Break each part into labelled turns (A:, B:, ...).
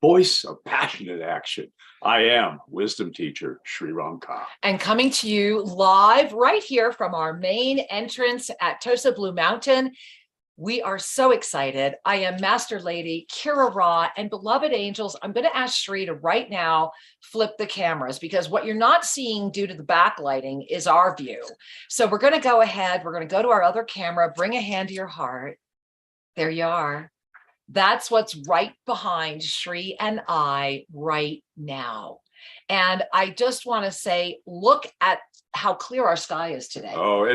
A: voice of passionate action. I am wisdom teacher, Sri Ramka.
B: And coming to you live right here from our main entrance at TOSA Blue Mountain. We are so excited. I am Master Lady Kira Ra, and beloved angels, I'm going to ask Sri to right now flip the cameras, because what you're not seeing due to the backlighting is our view. So we're going to go ahead. We're going to go to our other camera. Bring a hand to your heart. There you are. That's what's right behind Sri and I right now. And I just want to say, look at how clear our sky is today.
A: Oh,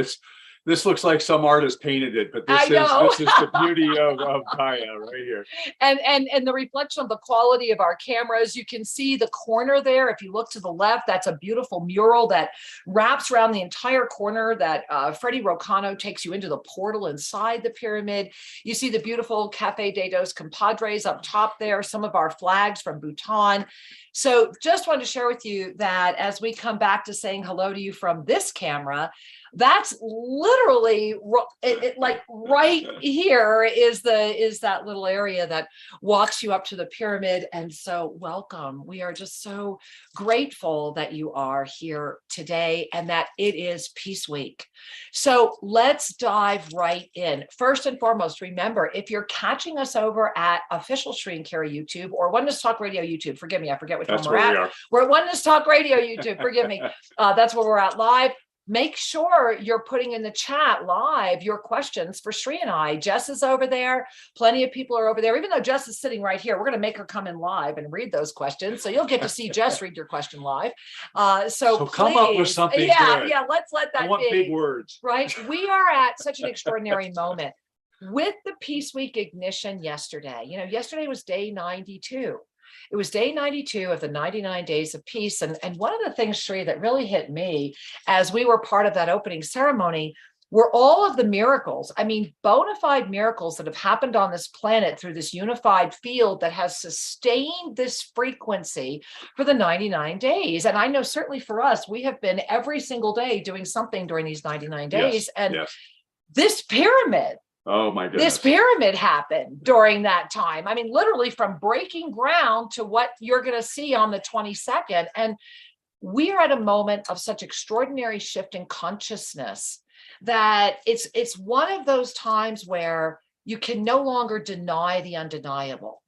A: this looks like some artist painted it, but this is the beauty of Gaia right here.
B: And the reflection of the quality of our cameras. You can see the corner there. If you look to the left, that's a beautiful mural that wraps around the entire corner that Freddie Rocano takes you into the portal inside the pyramid. You see the beautiful Cafe de dos Compadres up top there, some of our flags from Bhutan. So just wanted to share with you that as we come back to saying hello to you from this camera, that's literally like right here is that little area that walks you up to the pyramid. And so welcome. We are just so grateful that you are here today and that it is Peace Week. So let's dive right in. First and foremost, remember, if you're catching us over at official Sri and Kira YouTube or Oneness Talk Radio YouTube, forgive me, I forget which one we're at. We're at Oneness Talk Radio YouTube, forgive me. That's where we're at live. Make sure you're putting in the chat live your questions for Sri and I. Jess is over there. Plenty of people are over there. Even though Jess is sitting right here, we're going to make her come in live and read those questions. So you'll get to see Jess read your question live. So
A: come up with something.
B: Yeah, let's let that
A: I want big words.
B: Right. We are at such an extraordinary moment with the Peace Week ignition yesterday. You know, yesterday was day 92. It was day 92 of the 99 days of peace. And one of the things, Sri, that really hit me as we were part of that opening ceremony were all of the miracles. I mean, bona fide miracles that have happened on this planet through this unified field that has sustained this frequency for the 99 days. And I know certainly for us, we have been every single day doing something during these 99 days. This pyramid,
A: oh my goodness.
B: This pyramid happened during that time. I mean, literally from breaking ground to what you're going to see on the 22nd. And we are at a moment of such extraordinary shift in consciousness that it's one of those times where you can no longer deny the undeniable.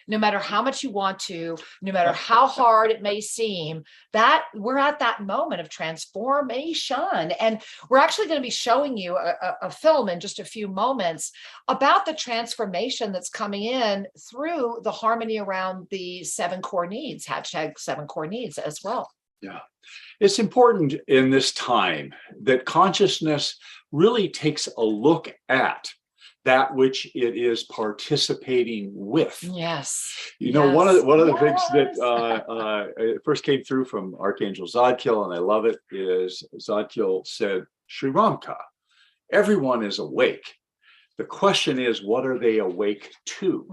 B: No matter how much you want to, no matter how hard it may seem, that we're at that moment of transformation. And we're actually going to be showing you a film in just a few moments about the transformation that's coming in through the harmony around the 7 core needs, hashtag 7 core needs as well.
A: Yeah, it's important in this time that consciousness really takes a look at that which it is participating with.
B: Yes.
A: You know, one of the things that first came through from Archangel Zadkiel, and I love it, is Zadkiel said, Sri Ramka, everyone is awake. The question is, what are they awake to?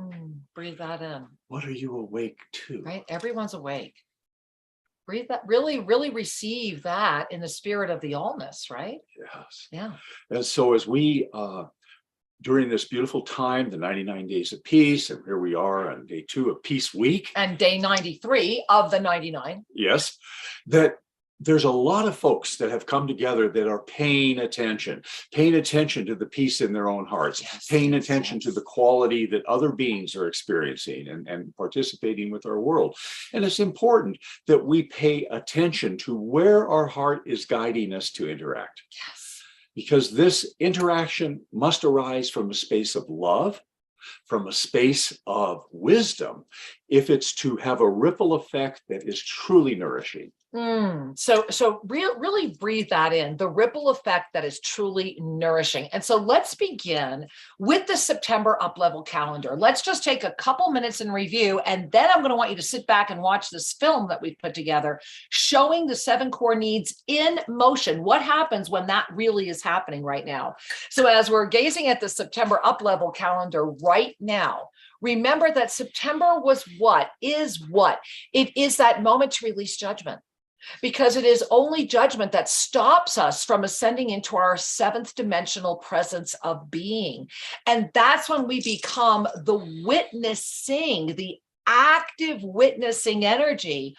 B: Breathe that in.
A: What are you awake to?
B: Right? Everyone's awake. Breathe that, really, really receive that in the spirit of the allness, right?
A: Yes.
B: Yeah.
A: And so as we during this beautiful time, the 99 days of peace, and here we are on day 2 of Peace Week.
B: And day 93 of the 99.
A: Yes, that there's a lot of folks that have come together that are paying attention to the peace in their own hearts, paying attention to the quality that other beings are experiencing and participating with our world. And it's important that we pay attention to where our heart is guiding us to interact.
B: Yes.
A: Because this interaction must arise from a space of love, from a space of wisdom, if it's to have a ripple effect that is truly nourishing.
B: So really breathe that in, the ripple effect that is truly nourishing. And so let's begin with the September up-level calendar. Let's just take a couple minutes in review, and then I'm going to want you to sit back and watch this film that we've put together showing the 7 core needs in motion. What happens when that really is happening right now? So as we're gazing at the September up-level calendar right now, remember that September was what? It is that moment to release judgment. Because it is only judgment that stops us from ascending into our 7th dimensional presence of being. And that's when we become the witnessing, the active witnessing energy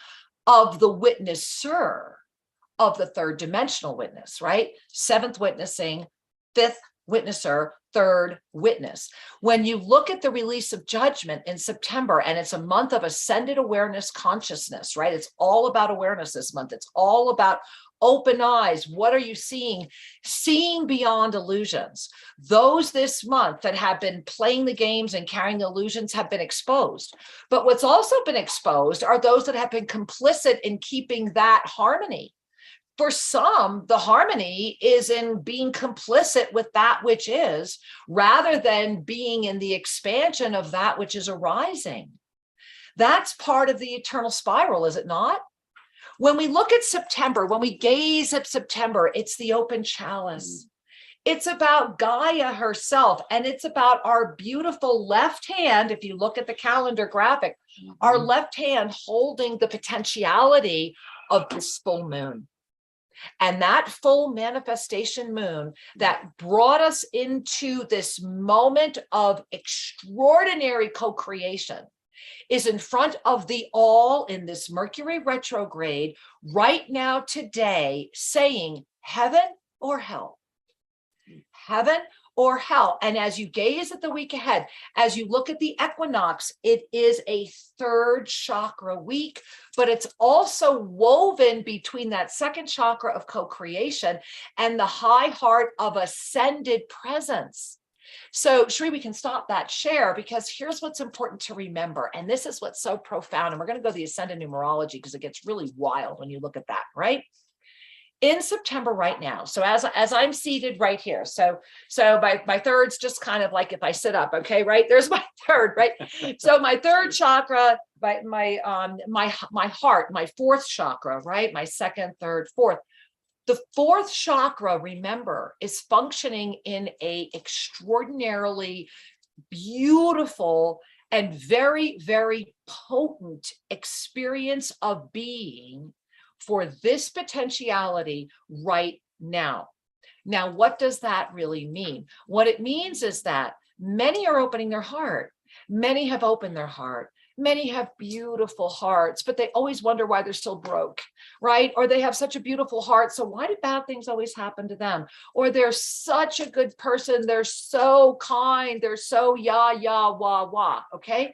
B: of the witnesser of the third dimensional witness, right? Seventh witnessing, fifth witnesser, third witness. When you look at the release of judgment in September, and it's a month of ascended awareness consciousness, right? It's all about awareness this month. It's all about open eyes. What are you seeing? Seeing beyond illusions. Those this month that have been playing the games and carrying the illusions have been exposed. But what's also been exposed are those that have been complicit in keeping that harmony. For some, the harmony is in being complicit with that which is, rather than being in the expansion of that which is arising. That's part of the eternal spiral, is it not? When we look at September, when we gaze at September, it's the open chalice. It's about Gaia herself, and it's about our beautiful left hand. If you look at the calendar graphic, our left hand holding the potentiality of this full moon. And that full manifestation moon that brought us into this moment of extraordinary co-creation is in front of the all in this Mercury retrograde right now today, saying heaven or hell. Heaven or hell. And as you gaze at the week ahead, as you look at the equinox, it is a third chakra week, but it's also woven between that second chakra of co-creation and the high heart of ascended presence. So Shri, we can stop that share, because here's what's important to remember. And this is what's so profound. And we're going to go to the ascended numerology because it gets really wild when you look at that, right? In September right now, so as I'm seated right here, so my third's just kind of like if I sit up, okay, right? There's my third, right? So my third chakra, my heart, my fourth chakra, right? My second, third, fourth. The fourth chakra, remember, is functioning in a extraordinarily beautiful and very, very potent experience of being for this potentiality right now. Now, what does that really mean? What it means is that many are opening their heart. Many have opened their heart. Many have beautiful hearts, but they always wonder why they're still broke, right? Or they have such a beautiful heart, so why do bad things always happen to them? Or they're such a good person, they're so kind, they're so wah, okay?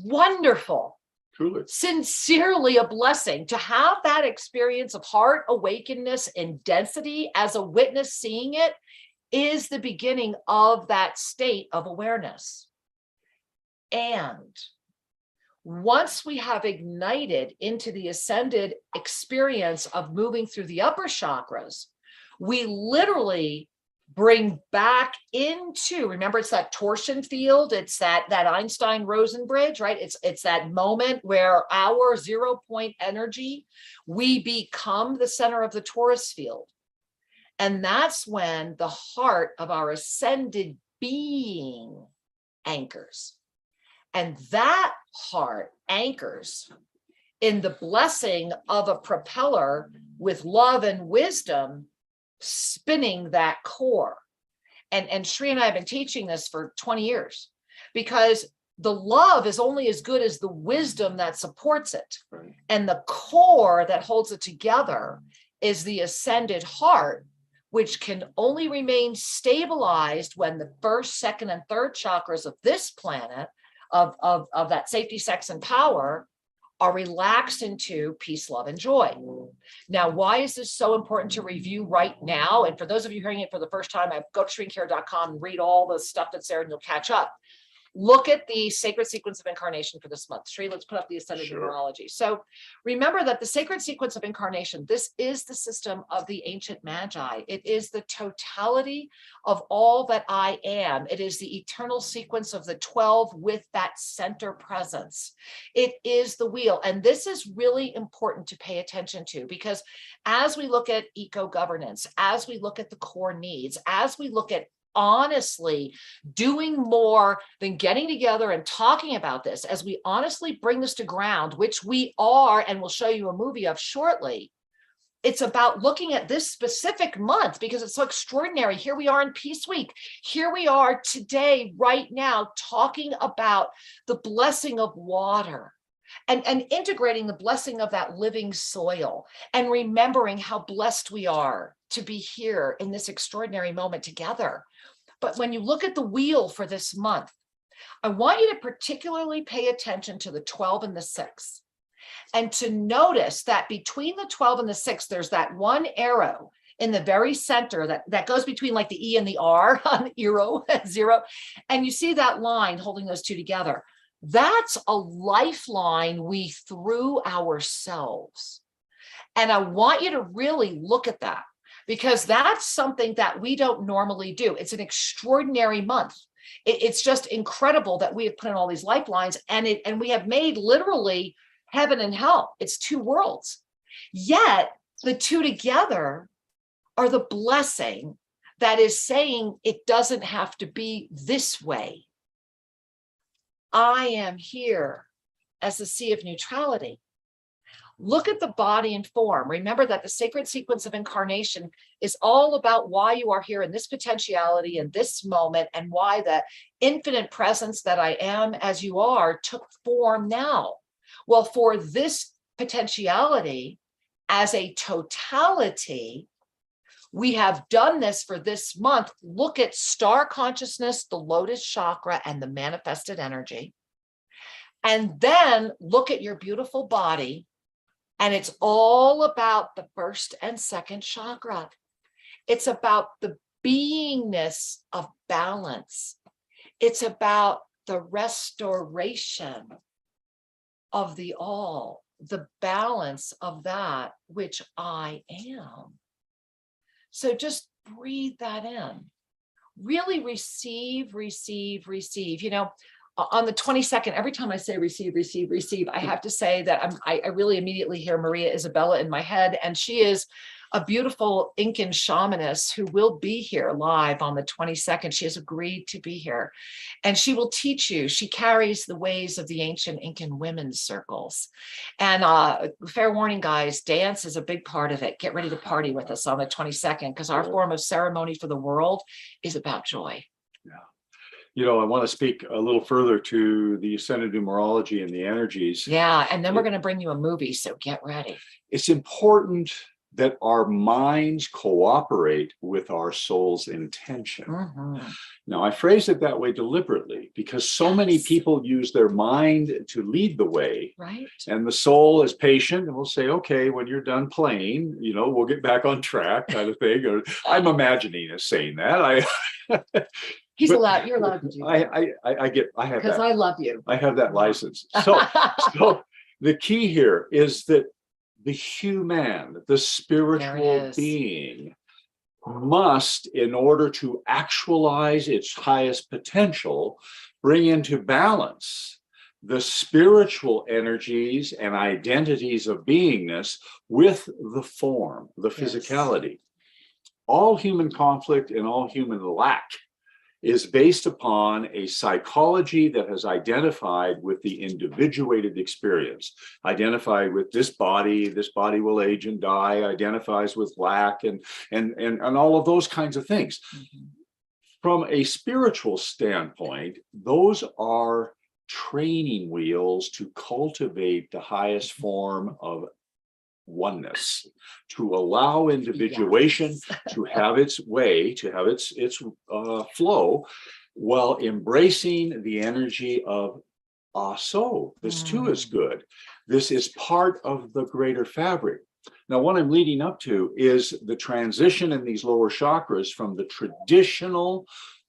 B: Wonderful.
A: Truly.
B: Sincerely a blessing to have that experience of heart awakeness in density as a witness seeing it is the beginning of that state of awareness. And once we have ignited into the ascended experience of moving through the upper chakras, we literally bring back into, remember, it's that torsion field, it's that Einstein-Rosen bridge, right? It's that moment where our 0 point energy, we become the center of the torus field. And that's when the heart of our ascended being anchors. And that heart anchors in the blessing of a propeller with love and wisdom spinning that core. And Shri and I have been teaching this for 20 years, because the love is only as good as the wisdom that supports it.
A: Right.
B: And the core that holds it together is the ascended heart, which can only remain stabilized when the first, second, and third chakras of this planet, of that safety, sex, and power, are relaxed into peace, love, and joy. Now, why is this so important to review right now? And for those of you hearing it for the first time, go to shrincare.com and read all the stuff that's there and you'll catch up. Look at the sacred sequence of incarnation for this month. Shri, let's put up the ascended numerology. So remember that the sacred sequence of incarnation, this is the system of the ancient magi. It is the totality of all that I am. It is the eternal sequence of the 12 with that center presence. It is the wheel. And this is really important to pay attention to, because as we look at eco-governance, as we look at the core needs, as we look at honestly doing more than getting together and talking about this, as we honestly bring this to ground, which we are, and we'll show you a movie of shortly, it's about looking at this specific month because it's so extraordinary. Here we are in Peace Week. Here we are today, right now, talking about the blessing of water and integrating the blessing of that living soil and remembering how blessed we are to be here in this extraordinary moment together. But when you look at the wheel for this month, I want you to particularly pay attention to the 12 and the 6. And to notice that between the 12 and the 6, there's that one arrow in the very center that goes between like the E and the R on zero, zero. And you see that line holding those two together. That's a lifeline we threw ourselves. And I want you to really look at that because that's something that we don't normally do. It's an extraordinary month. It's just incredible that we have put in all these lifelines and we have made literally heaven and hell. It's two worlds. Yet the two together are the blessing that is saying it doesn't have to be this way. I am here as the sea of neutrality. Look at the body and form. Remember that the sacred sequence of incarnation is all about why you are here in this potentiality in this moment and why the infinite presence that I am as you are took form now. Well, for this potentiality as a totality, we have done this for this month. Look at star consciousness, the lotus chakra, and the manifested energy. And then look at your beautiful body. And it's all about the first and second chakra. It's about the beingness of balance. It's about the restoration of the all, the balance of that which I am. So just breathe that in. Really receive, receive, receive. You know, on the 22nd, every time I say receive, receive, receive, I have to say that I really immediately hear Maria Isabella in my head, and she is a beautiful Incan shamaness who will be here live on the 22nd. She has agreed to be here, and she will teach you. She carries the ways of the ancient Incan women's circles. And fair warning, guys, dance is a big part of it. Get ready to party with us on the 22nd because our form of ceremony for the world is about joy.
A: Yeah. You know, I want to speak a little further to the ascended numerology and the energies.
B: Yeah, and then we're going to bring you a movie, so get ready.
A: It's important that our minds cooperate with our soul's intention.
B: Mm-hmm.
A: Now, I phrase it that way deliberately because so many people use their mind to lead the way.
B: Right.
A: And the soul is patient and will say, okay, when you're done playing, you know, we'll get back on track kind of thing. Or I'm imagining us saying that.
B: You're allowed to do that.
A: I have
B: because
A: that.
B: I love you.
A: I have that license. So the key here is that the human, the spiritual being, must, in order to actualize its highest potential, bring into balance the spiritual energies and identities of beingness with the form, the physicality. All human conflict and all human lack is based upon a psychology that has identified with the individuated experience, identified with this body will age and die, identifies with lack and all of those kinds of things. Mm-hmm. From a spiritual standpoint, those are training wheels to cultivate the highest form of oneness, to allow individuation to have its way, to have its flow, while embracing the energy of so this too is good. This is part of the greater fabric. Now, what I'm leading up to is the transition in these lower chakras from the traditional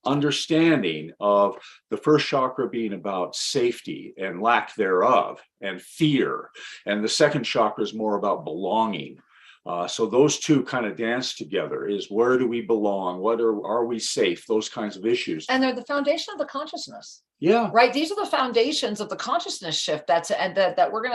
A: understanding of the first chakra being about safety and lack thereof and fear, and the second chakra is more about belonging. So those two kind of dance together. Is where do we belong? What are we safe? Those kinds of issues.
B: And they're the foundation of the consciousness.
A: Yeah.
B: Right. These are the foundations of the consciousness shift that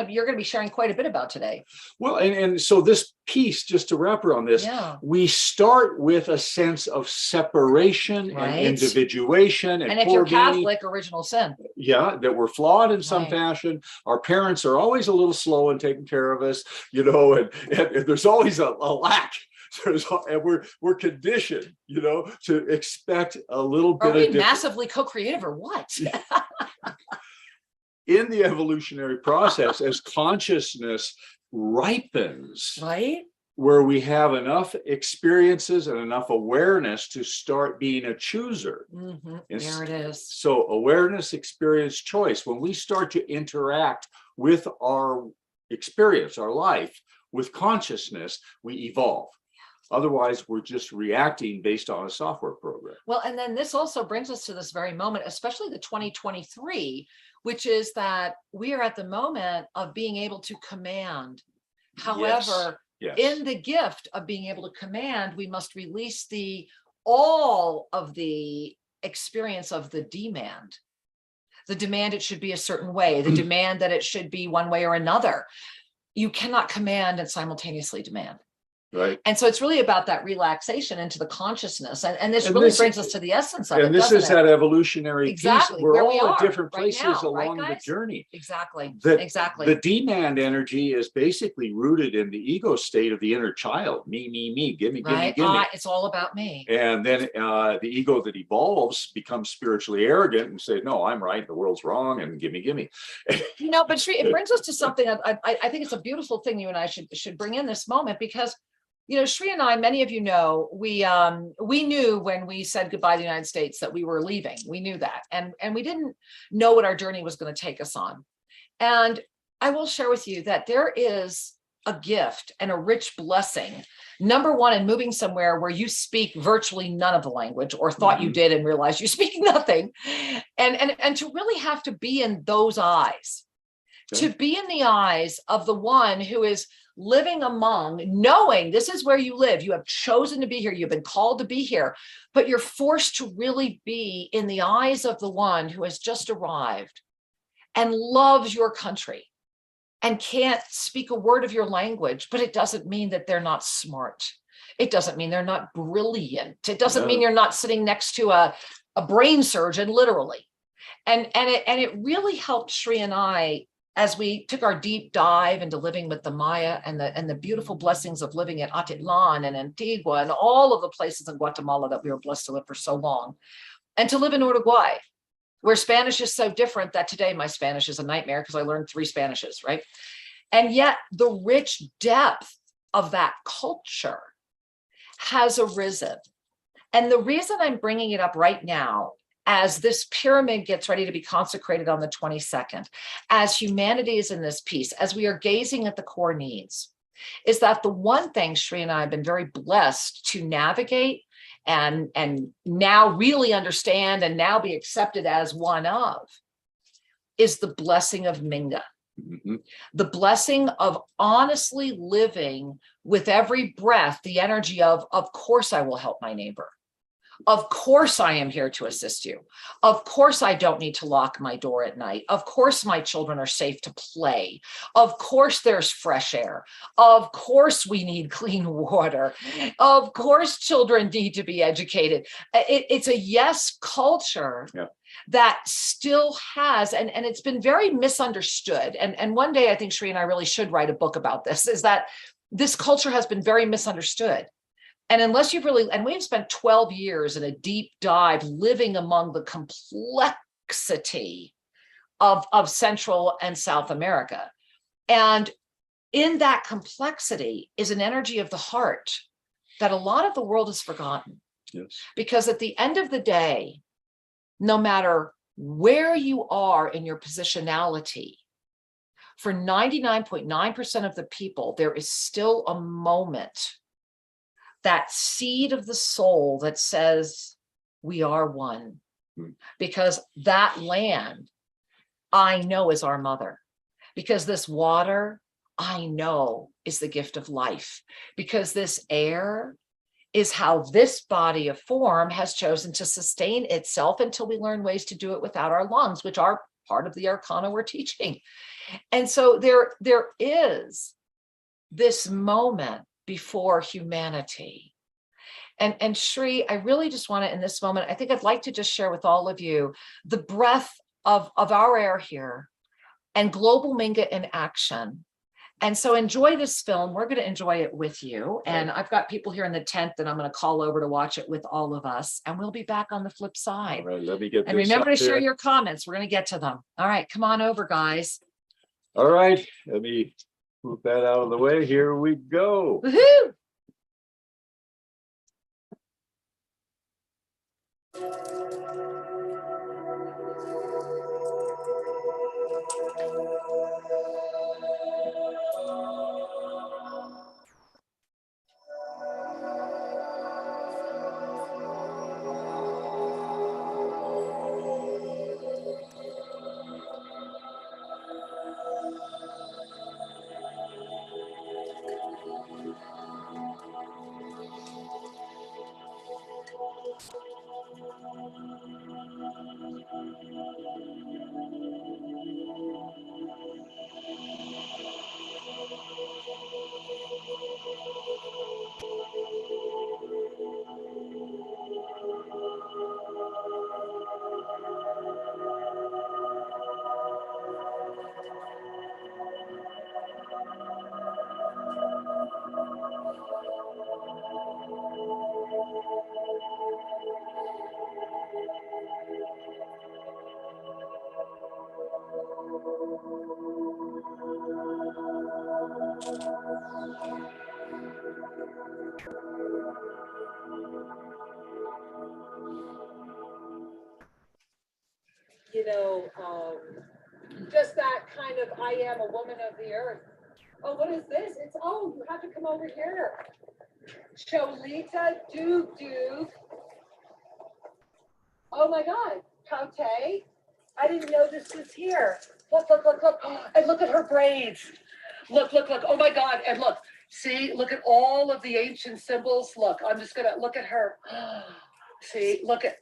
B: you're gonna be sharing quite a bit about today.
A: Well, and so this piece, just to wrap around this,
B: Yeah.
A: we start with a sense of separation and
B: Right.
A: individuation
B: And
A: and
B: if you're
A: poor me.
B: Catholic, original sin.
A: Yeah, that we're flawed in some
B: Right.
A: fashion. Our parents are always a little slow in taking care of us, and there's always a lack. And we're conditioned, to expect a little bit
B: Are we
A: of
B: massively co-creative or what?
A: in the evolutionary process as consciousness ripens,
B: Right.
A: where we have enough experiences and enough awareness to start being a chooser.
B: There it is.
A: So awareness, experience, choice. When we start to interact with our experience, our life, with consciousness, we evolve. Otherwise, we're just reacting based on a software program.
B: Well, and then this also brings us to this very moment, especially the 2023, which is that we are at the moment of being able to command. However,
A: Yes.
B: in the gift of being able to command, we must release all of the experience of the demand. The demand it should be a certain way, the demand that it should be one way or another. You cannot command and simultaneously demand.
A: Right.
B: And so it's really about that relaxation into the consciousness. And this really brings us to the essence of it.
A: And this is that evolutionary
B: exactly
A: piece. We're
B: where
A: all
B: we
A: at
B: are
A: different
B: right
A: places
B: now,
A: along
B: right,
A: the
B: guys?
A: journey.
B: Exactly.
A: Exactly. The demand energy is basically rooted in the ego state of the inner child. Me, gimme,
B: right.
A: gimme.
B: It's all about me.
A: And then the ego that evolves becomes spiritually arrogant and says, no, I'm right, the world's wrong, and gimme.
B: But Sri, it brings us to something I think it's a beautiful thing you and I should bring in this moment, because Sri and I, many of you know, we knew when we said goodbye to the United States that we were leaving. We knew that, and we didn't know what our journey was going to take us on. And I will share with you that there is a gift and a rich blessing. Number one, in moving somewhere where you speak virtually none of the language, or thought you did and realized you speak nothing, and to really have to be in those eyes, to be in the eyes of the one who is living among, knowing this is where you live. You have chosen to be here. You've been called to be here, but you're forced to really be in the eyes of the one who has just arrived and loves your country and can't speak a word of your language, but it doesn't mean that they're not smart. It doesn't mean they're not brilliant. It doesn't mean you're not sitting next to a brain surgeon, literally. And it really helped Sri and I as we took our deep dive into living with the Maya and the beautiful blessings of living at Atitlan and Antigua and all of the places in Guatemala that we were blessed to live for so long, and to live in Uruguay, where Spanish is so different that today my Spanish is a nightmare because I learned 3 Spanishes, right? And yet the rich depth of that culture has arisen. And the reason I'm bringing it up right now, as this pyramid gets ready to be consecrated on the 22nd, as humanity is in this piece, as we are gazing at the core needs, is that the one thing Sri and I have been very blessed to navigate and now really understand and now be accepted as one of, is the blessing of Minga. The blessing of honestly living with every breath, the energy of course I will help my neighbor. Of course I am here to assist you. Of course I don't need to lock my door at night. Of course my children are safe to play. Of course there's fresh air. Of course we need clean water. Of course children need to be educated. It's a yes culture. Yeah. That still has, and it's been very misunderstood. And one day I think Sri and I really should write a book about this, is that this culture has been very misunderstood. And unless you've really, and we've spent 12 years in a deep dive living among the complexity of Central and South America. And in that complexity is an energy of the heart that a lot of the world has forgotten. Yes. Because at the end of the day, no matter where you are in your positionality, for 99.9% of the people, there is still a moment, that seed of the soul that says, we are one. Because that land, I know, is our mother. Because this water, I know, is the gift of life. Because this air is how this body of form has chosen to sustain itself until we learn ways to do it without our lungs, which are part of the arcana we're teaching. And so there is this moment before humanity. And Shri, I really just want to, in this moment, I think I'd like to just share with all of you the breath of our air here and global Minga in action. And so enjoy this film. We're going to enjoy it with you. And I've got people here in the tent that I'm going to call over to watch it with all of us. And we'll be back on the flip side.
A: All right, let me get
B: and
A: this
B: remember
A: up
B: to share
A: here.
B: your comments. We're going to get to them. All right, come on over, guys.
A: All right, let me move that out of the way. Here we go.
B: Woohoo! You know, just that kind of, I am a woman of the earth. Oh, what is this? It's, oh, you have to come over here. Cholita Doo. Oh my God, Paute. I didn't know this was here. Look. And look at her braids. Look. Oh my God. And look, see, look at all of the ancient symbols. Look, I'm just going to look at her. See, look at,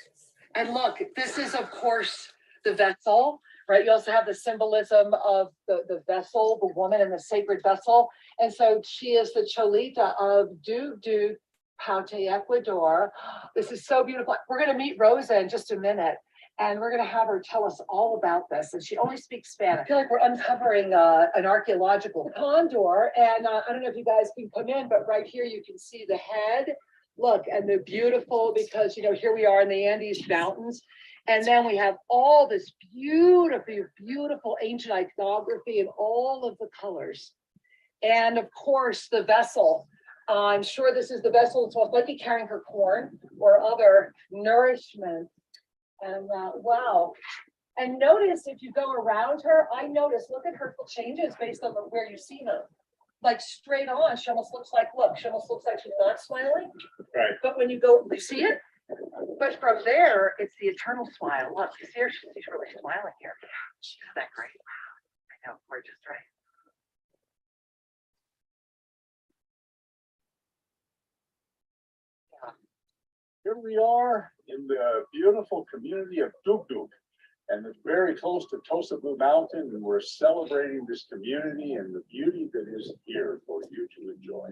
B: and look, this is, of course, the vessel, right? You also have the symbolism of the vessel, the woman in the sacred vessel. And so she is the Cholita of Doo, Paute, Ecuador. This is so beautiful. We're going to meet Rosa in just a minute, and we're going to have her tell us all about this. And she only speaks Spanish. I feel like we're uncovering an archaeological condor. And I don't know if you guys can come in, but right here you can see the head. Look, and they're beautiful because, you know, here we are in the Andes Mountains. And then we have all this beautiful ancient iconography and all of the colors. And of course, the vessel. I'm sure this is the vessel that's most likely carrying her corn or other nourishment. And wow. And notice if you go around her, I notice, look at her changes based on where you see her. Like straight on, she almost looks like, look, she almost looks like she's not smiling. Right. But when you go, you see it? But from there, it's the eternal smile. Look, you see her, she's really smiling here. Isn't that great? Wow. I know, gorgeous, right?
A: Here we are in the beautiful community of Dugdug, and it's very close to TOSA Blue Mountain, and we're celebrating this community and the beauty that is here for you to enjoy.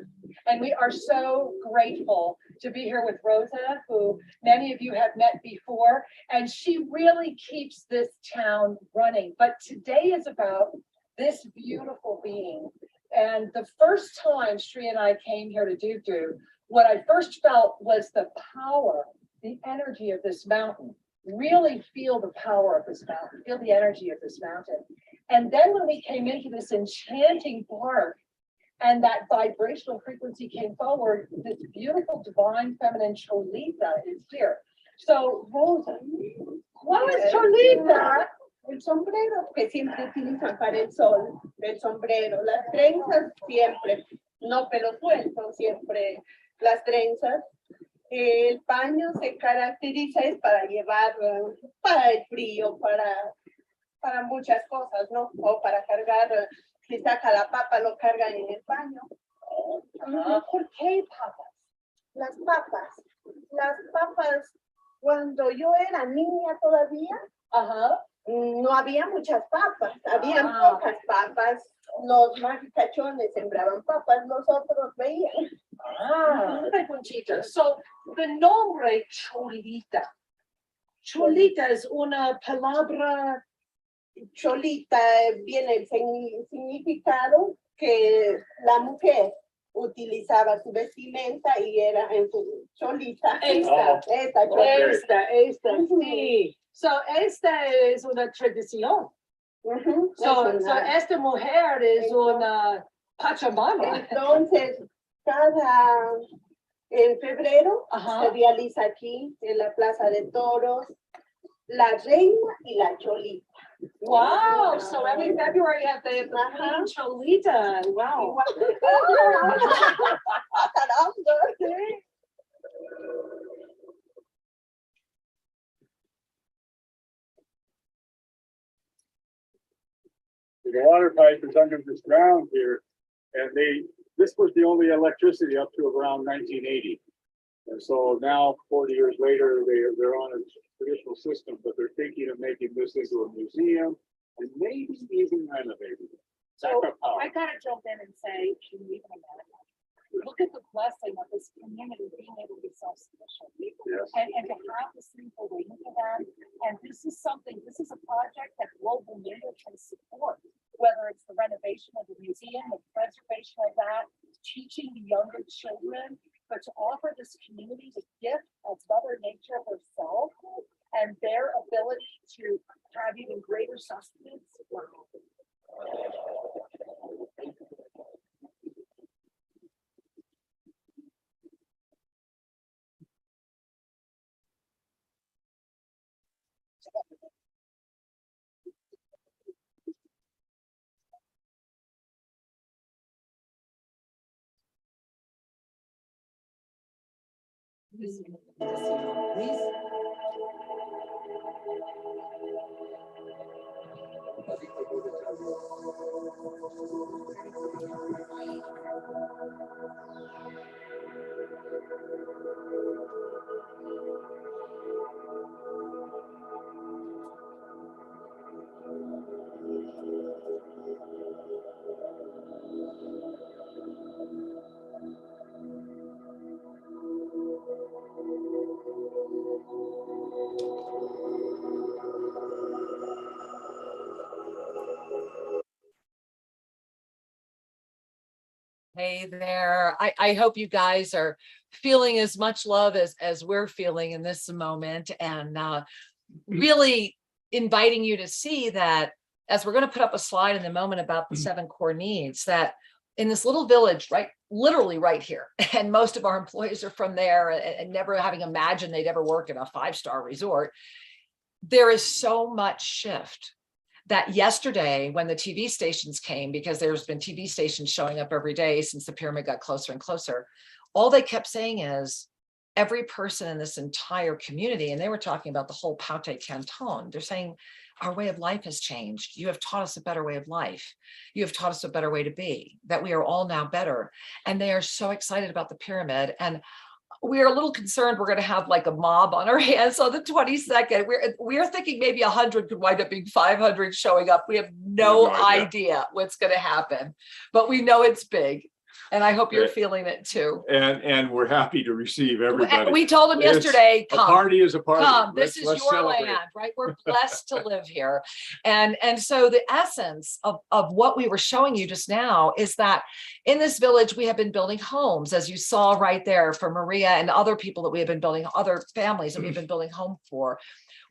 B: And we are so grateful to be here with Rosa, who many of you have met before, and she really keeps this town running. But today is about this beautiful being. And the first time Shri and I came here to Dugdug, what I first felt was the power, the energy of this mountain. Really feel the power of this mountain, feel the energy of this mountain. And then when we came into this enchanting park and that vibrational frequency came forward, this beautiful divine feminine Cholita is here. So Rosa, what is Cholita?
C: El sombrero que siempre utilizan para el sol, el sombrero, las trenzas siempre, no pelo suelto, siempre las trenzas. El paño se caracteriza es para llevar para el frío, para muchas cosas, ¿no? O para cargar, si saca la papa lo cargan en el paño.
B: ¿Por qué papas?
C: las papas. Las papas, cuando yo era niña todavía, no había muchas papas, habían pocas papas. Los más cachones sembraban papas, los otros veían.
D: Una preguntita. So, the nombre Cholita. Cholita es una palabra.
C: Cholita viene el significado que la mujer utilizaba su vestimenta y era en su cholita.
D: Esta.
C: Cholita.
D: Esta, sí. So, esta es una tradición. So, esta mujer es una Pachamama.
C: Entonces, en febrero se realiza aquí en la Plaza de Toros la reina y la cholita.
D: Wow, so every February at the Queen Cholita. Wow.
E: The water pipe is under this ground here, and this was the only electricity up to around 1980. And so now, 40 years later, they're on a traditional system, but they're thinking of making this into a museum and maybe even renovating it.
D: So
E: Backup power.
D: I gotta jump in and say, can you even imagine? Look at the blessing of this community being able to be self-sufficient.
E: Yes.
D: And to have this thing for waiting for them. And this is a project that global media can support, whether it's the renovation of the museum, the preservation of that, teaching the younger children, but to offer this community the gift of Mother Nature herself and their ability to have even greater sustenance. Wow. Please.
B: Hey there. I hope you guys are feeling as much love as we're feeling in this moment, and really inviting you to see that, as we're going to put up a slide in a moment about the 7 core needs, that in this little village, right, literally right here, and most of our employees are from there, and never having imagined they'd ever work in a 5-star resort, there is so much shift. That yesterday, when the TV stations came, because there's been TV stations showing up every day since the pyramid got closer and closer, all they kept saying is, every person in this entire community, and they were talking about the whole Paute Canton, they're saying, our way of life has changed. You have taught us a better way of life. You have taught us a better way to be, that we are all now better. And they are so excited about the pyramid. And we are a little concerned we're going to have like a mob on our hands on the 22nd. We're thinking maybe 100 could wind up being 500 showing up. We have no idea what's going to happen, but we know it's big. And I hope you're feeling it too.
A: And we're happy to receive everybody.
B: We told them yesterday, come.
A: A party is a party.
B: Come, this is your
A: celebrate.
B: land, right? We're blessed to live here. And so the essence of what we were showing you just now is that in this village, we have been building homes, as you saw right there for Maria and other people that we have been building, other families that we've been building home for.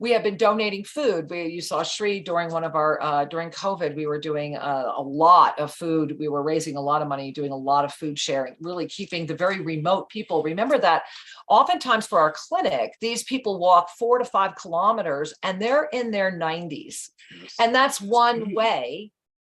B: We have been donating food. You saw Shri during one of our, during COVID, we were doing a lot of food. We were raising a lot of money, doing a lot of food sharing, really keeping the very remote people. Remember that oftentimes for our clinic, these people walk 4 to 5 kilometers and they're in their 90s. And that's one way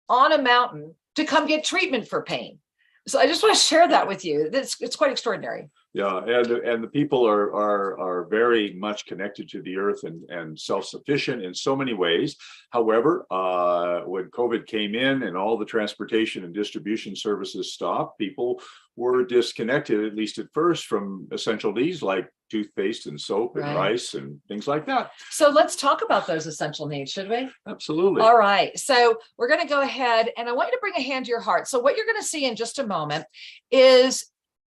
B: on a mountain to come get treatment for pain. So I just want to share that with you. It's quite extraordinary.
A: Yeah, and the people are very much connected to the earth and self-sufficient in so many ways. However, when COVID came in and all the transportation and distribution services stopped, people were disconnected, at least at first, from essential needs like toothpaste and soap and
B: Right.
A: rice and things like that.
B: So let's talk about those essential needs, should we?
A: Absolutely.
B: All right. So we're going to go ahead and I want you to bring a hand to your heart. So what you're going to see in just a moment is,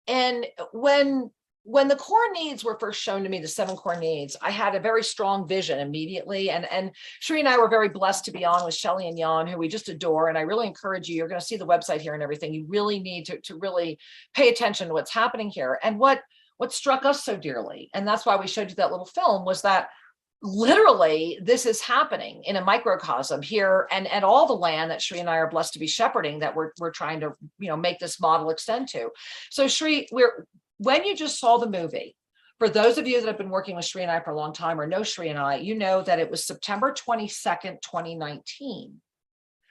B: and when the core needs were first shown to me, the 7 core needs, I had a very strong vision immediately. And Sri and I were very blessed to be on with Shelly and Jan, who we just adore. And I really encourage you, you're going to see the website here and everything. You really need to really pay attention to what's happening here. And what struck us so dearly, and that's why we showed you that little film, was that literally this is happening in a microcosm here and all the land that Sri and I are blessed to be shepherding, that we're trying to, make this model extend to. So Sri, when you just saw the movie, for those of you that have been working with Sri and I for a long time or know Sri and I, you know that it was September 22nd, 2019,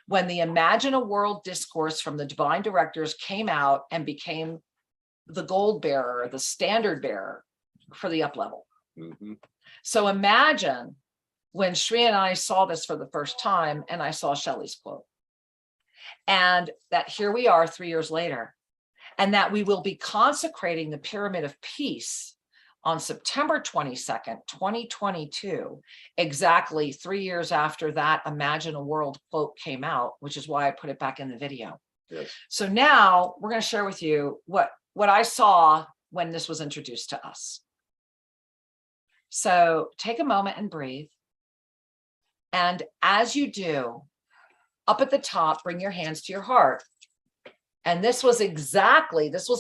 B: when the Imagine a World discourse from the divine directors came out and became the gold bearer, the standard bearer for the up level.
A: Mm-hmm.
B: So imagine when Sri and I saw this for the first time and I saw Shelly's quote, and that here we are 3 years later, and that we will be consecrating the Pyramid of Peace on September 22nd, 2022, exactly 3 years after that Imagine a World quote came out, which is why I put it back in the video.
A: Yes.
B: So now we're going to share with you what I saw when this was introduced to us. So take a moment and breathe. And as you do, up at the top, bring your hands to your heart. And this was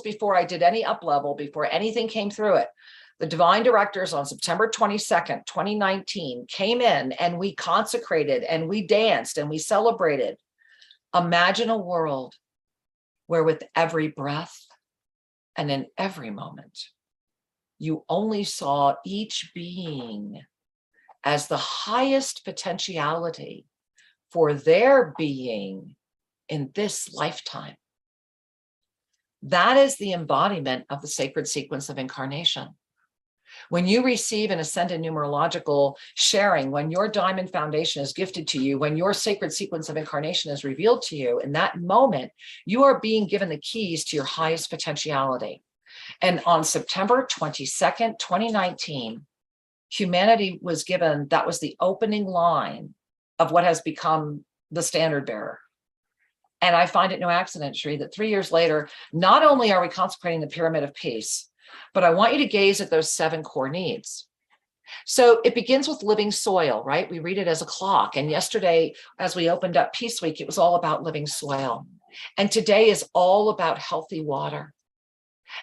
B: before I did any up level, before anything came through it. The divine directors on September 22nd, 2019 came in and we consecrated and we danced and we celebrated. Imagine a world where with every breath and in every moment, you only saw each being as the highest potentiality for their being in this lifetime. That is the embodiment of the sacred sequence of incarnation. When you receive an ascended numerological sharing, when your diamond foundation is gifted to you, when your sacred sequence of incarnation is revealed to you, in that moment, you are being given the keys to your highest potentiality. And on September 22nd, 2019, humanity was given, that was the opening line of what has become the standard bearer. And I find it no accident, Sri, that 3 years later, not only are we consecrating the Pyramid of Peace, but I want you to gaze at those 7 core needs. So it begins with living soil, right? We read it as a clock. And yesterday, as we opened up Peace Week, it was all about living soil. And today is all about healthy water.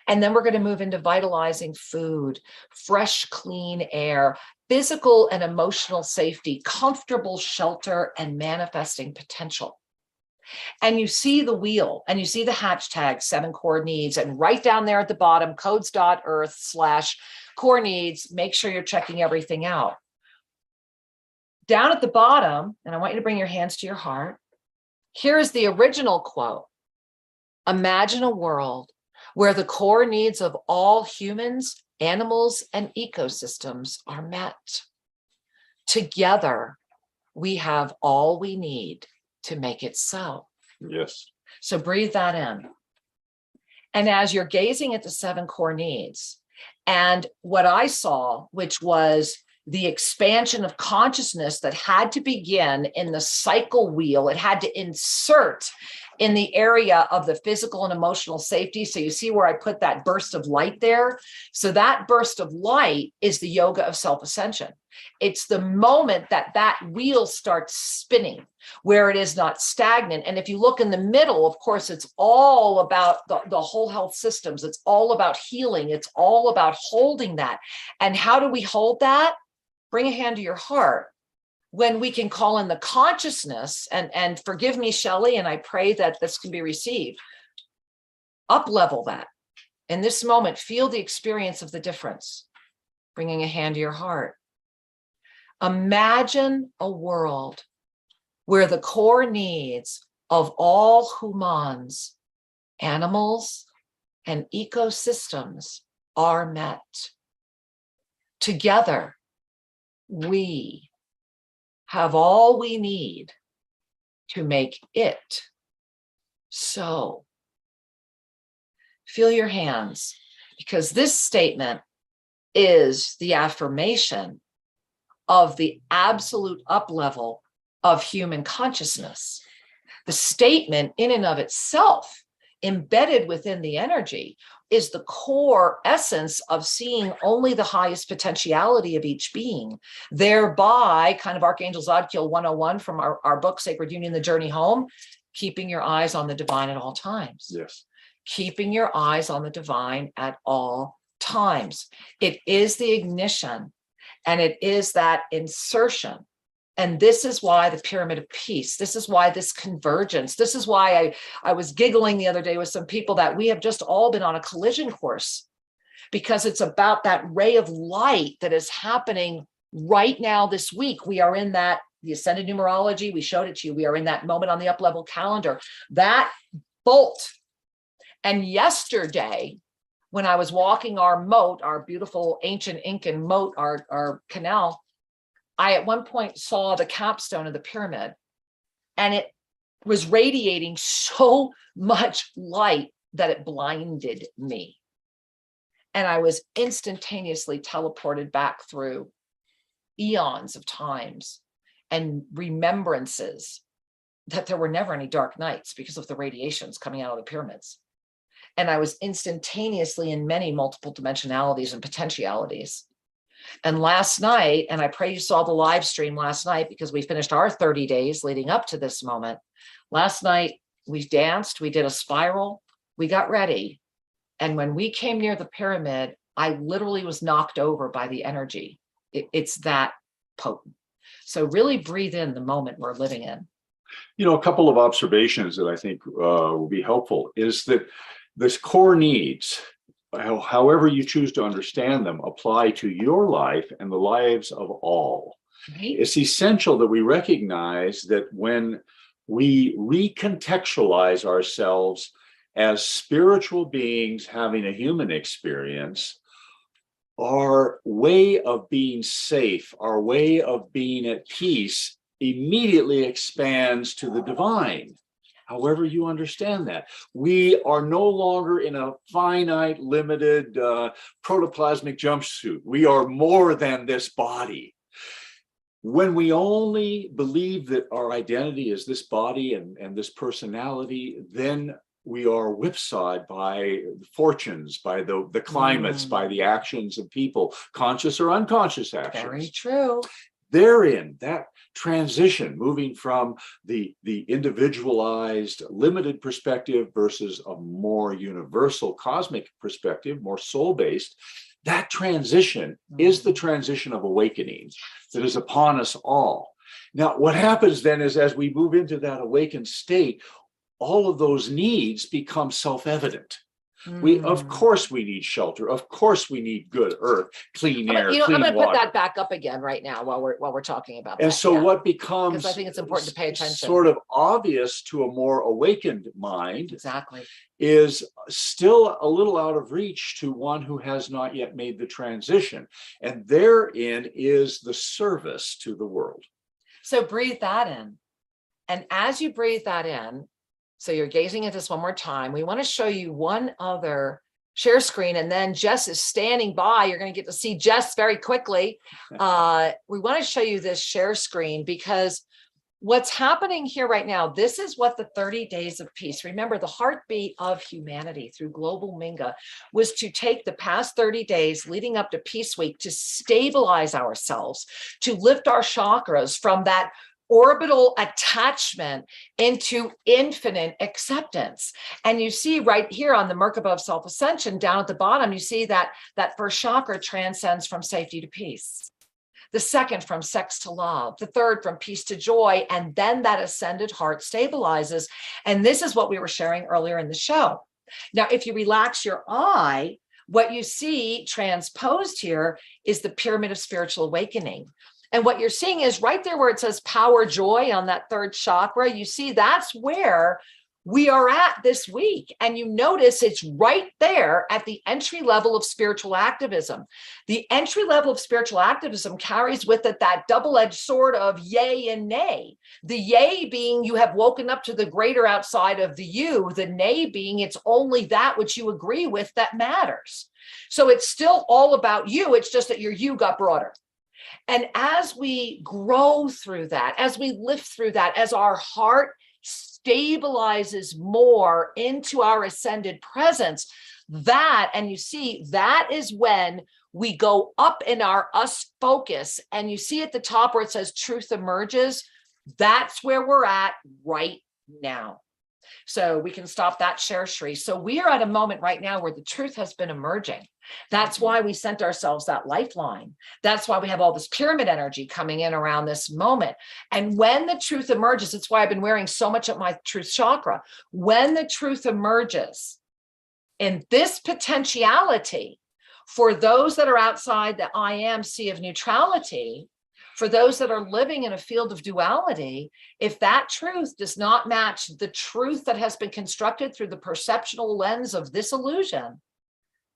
B: And then we're going to move into vitalizing food, fresh, clean air, physical and emotional safety, comfortable shelter, and manifesting potential. And you see the wheel and you see the hashtag 7 core needs, and right down there at the bottom, codes.earth/core needs. Make sure you're checking everything out. Down at the bottom, and I want you to bring your hands to your heart. Here is the original quote. Imagine a world where the core needs of all humans, animals, and ecosystems are met. Together, we have all we need to make it so.
A: Yes.
B: So breathe that in. And as you're gazing at the 7 core needs, and what I saw, which was the expansion of consciousness that had to begin in the cycle wheel, it had to insert in the area of the physical and emotional safety. So you see where I put that burst of light there. So that burst of light is the yoga of self-ascension. It's the moment that that wheel starts spinning, where it is not stagnant. And if you look in the middle, of course, it's all about the whole health systems. It's all about healing. It's all about holding that. And how do we hold that? Bring a hand to your heart. When we can call in the consciousness, and forgive me, Shelly, and I pray that this can be received, up level that. In this moment, feel the experience of the difference. Bringing a hand to your heart. Imagine a world where the core needs of all humans, animals, and ecosystems are met. Together, we have all we need to make it so. Feel your hands, because this statement is the affirmation of the absolute up level of human consciousness. The statement in and of itself, embedded within the energy, is the core essence of seeing only the highest potentiality of each being, thereby, kind of Archangel Zadkiel 101 from our book, Sacred Union, The Journey Home, keeping your eyes on the divine at all times.
A: Yes.
B: Keeping your eyes on the divine at all times. It is the ignition, and it is that insertion. And this is why the pyramid of peace, this is why this convergence, this is why I was giggling the other day with some people that we have just all been on a collision course, because it's about that ray of light that is happening right now this week. We are in that, the ascended numerology, we showed it to you, we are in that moment on the up level calendar, that bolt. And yesterday, when I was walking our moat, our beautiful ancient Incan moat, our canal, I at one point saw the capstone of the pyramid, and it was radiating so much light that it blinded me. And I was instantaneously teleported back through eons of times and remembrances that there were never any dark nights because of the radiations coming out of the pyramids. And I was instantaneously in many multiple dimensionalities and potentialities. And last night, and I pray you saw the live stream last night, because we finished our 30 days leading up to this moment. Last night, we danced, we did a spiral, we got ready. And when we came near the pyramid, I literally was knocked over by the energy. It's that potent. So really breathe in the moment we're living in.
A: You know, a couple of observations that I think will be helpful is that this core needs, however you choose to understand them, apply to your life and the lives of all.
B: Right?
A: It's essential that we recognize that when we recontextualize ourselves as spiritual beings having a human experience, our way of being safe, our way of being at peace immediately expands to the divine. However you understand that. We are no longer in a finite, limited protoplasmic jumpsuit. We are more than this body. When we only believe that our identity is this body and this personality, then we are whipsawed by fortunes, by the climates, by the actions of people, conscious or unconscious actions.
B: Very true.
A: Therein, that transition, moving from the individualized, limited perspective versus a more universal cosmic perspective, more soul-based, that transition is the transition of awakening that is upon us all. Now, what happens then is, as we move into that awakened state, all of those needs become self-evident. Of course we need shelter. Of course we need good earth, clean air,
B: I'm
A: clean
B: going to
A: water.
B: put that back up again right now while we're talking about
A: And
B: that.
A: so
B: Yeah.
A: what becomes,
B: Because I think it's important to pay attention.
A: sort of obvious to a more awakened mind,
B: Exactly.
A: is still a little out of reach to one who has not yet made the transition. And therein is the service to the world.
B: So breathe that in. And as you breathe that in, so you're gazing at this one more time, we want to show you one other share screen, and then Jess is standing by. You're going to get to see Jess very quickly. We want to show you this share screen, because what's happening here right now, this is what the 30 days of peace, remember, the heartbeat of humanity through Global Minga was to take the past 30 days leading up to Peace Week to stabilize ourselves, to lift our chakras from that orbital attachment into infinite acceptance. And you see right here on the Merkaba of Self-Ascension, down at the bottom, you see that first chakra transcends from safety to peace. The second from sex to love, the third from peace to joy, and then that ascended heart stabilizes. And this is what we were sharing earlier in the show. Now, if you relax your eye, what you see transposed here is the pyramid of spiritual awakening. And what you're seeing is right there where it says power, joy on that third chakra, you see that's where we are at this week. And you notice it's right there at the entry level of spiritual activism. The entry level of spiritual activism carries with it that double-edged sword of yay and nay. The yay being you have woken up to the greater outside of the you, the nay being it's only that which you agree with that matters. So it's still all about you. It's just that your you got broader. And as we grow through that, as we lift through that, as our heart stabilizes more into our ascended presence, that, and you see, that is when we go up in our us focus, and you see at the top where it says truth emerges, that's where we're at right now. So we can stop that share, Shri. So we are at a moment right now where the truth has been emerging. That's why we sent ourselves that lifeline. That's why we have all this pyramid energy coming in around this moment. And when the truth emerges, that's why I've been wearing so much of my truth chakra. When the truth emerges in this potentiality, for those that are outside the I am sea of neutrality, for those that are living in a field of duality, if that truth does not match the truth that has been constructed through the perceptual lens of this illusion,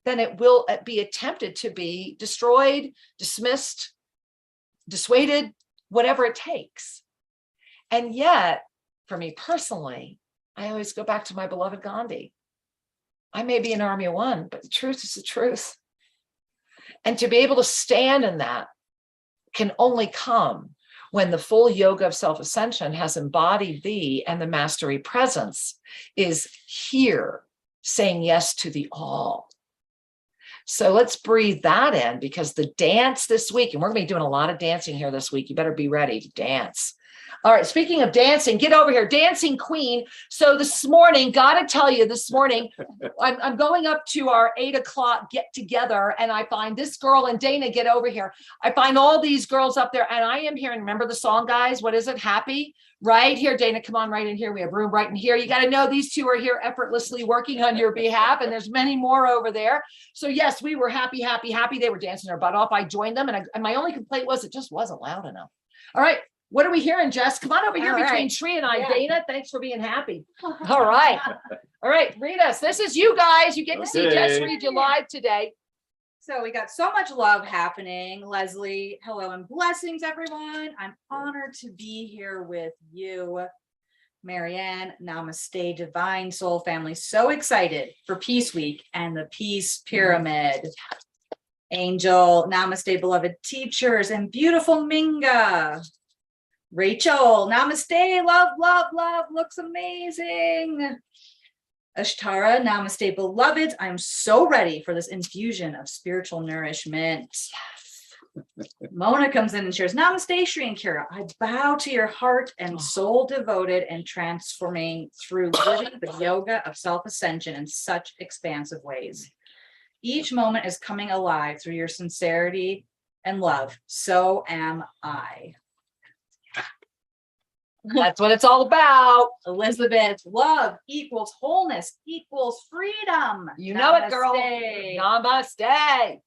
B: then it will be attempted to be destroyed, dismissed, dissuaded, whatever it takes. And yet, for me personally, I always go back to my beloved Gandhi. I may be an army of one, but the truth is the truth. And to be able to stand in that can only come when the full yoga of self-ascension has embodied thee, and the mastery presence is here saying yes to the all. So let's breathe that in, because the dance this week, and we're going to be doing a lot of dancing here this week. You better be ready to dance. All right, speaking of dancing, get over here, dancing queen. So this morning, gotta tell you, this morning, I'm going up to our 8 o'clock get together, and I find this girl, and Dana, get over here. I find all these girls up there, and I am here. And remember the song, guys? What is it? Happy? Right here, Dana, come on right in here. We have room right in here. You got to know these two are here effortlessly working on your behalf, and there's many more over there. So yes, we were happy, happy, happy. They were dancing their butt off. I joined them, and my only complaint was it just wasn't loud enough. All right. What are we hearing, Jess? Come on over here between Shri and I. Yeah. Dana, thanks for being happy. All right. All right, read us. This is you guys. You get to see Jess read you live today.
F: So we got so much love happening. Leslie, hello and blessings, everyone. I'm honored to be here with you. Marianne, namaste, divine soul family. So excited for Peace Week and the Peace Pyramid. Angel, namaste, beloved teachers, and beautiful Minga. Rachel, namaste, love, love, love, looks amazing. Ashtara, namaste, beloveds. I'm so ready for this infusion of spiritual nourishment. Yes. Mona comes in and shares, namaste, Shri and Kira. I bow to your heart and soul devoted and transforming through living the yoga of self-ascension in such expansive ways. Each moment is coming alive through your sincerity and love. So am I.
B: That's what it's all about.
F: Elizabeth, love equals wholeness equals freedom.
B: You know it, girl. Namaste.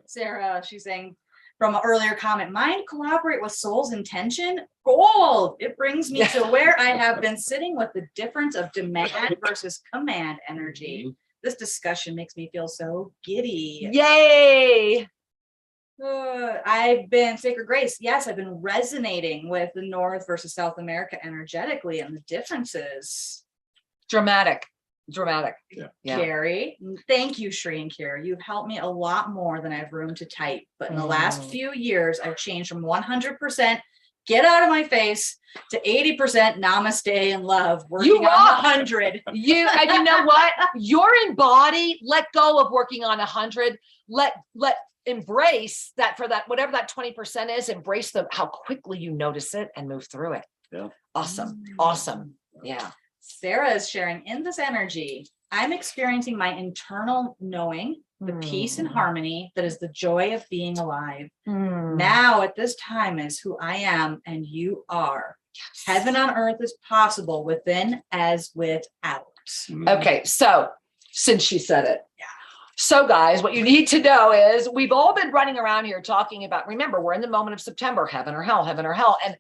F: Sarah, she's saying from an earlier comment, mind cooperate with soul's intention. Gold. It brings me to where I have been sitting with the difference of demand versus command energy. This discussion makes me feel so giddy.
B: Yay.
F: I've been Sacred Grace. Yes, I've been resonating with the North versus South America energetically and the differences.
B: Dramatic.
A: Yeah.
F: Carrie, thank you, Shri and Kira. You've helped me a lot more than I have room to type. But in the last few years, I've changed from 100% get out of my face to 80% namaste and love. Working on 100.
B: And you know what? You're embodied. Let go of working on 100. Let embrace that for that, whatever that 20% is, embrace how quickly you notice it and move through it.
A: Yeah.
B: Awesome. Yeah.
F: Sarah is sharing in this energy. I'm experiencing my internal knowing, the peace and harmony that is the joy of being alive. Now at this time is who I am and you are. Yes. Heaven on earth is possible within as without.
B: Okay. So since she said it. Yeah. So guys, what you need to know is we've all been running around here talking about, remember, we're in the moment of September, heaven or hell, heaven or hell. And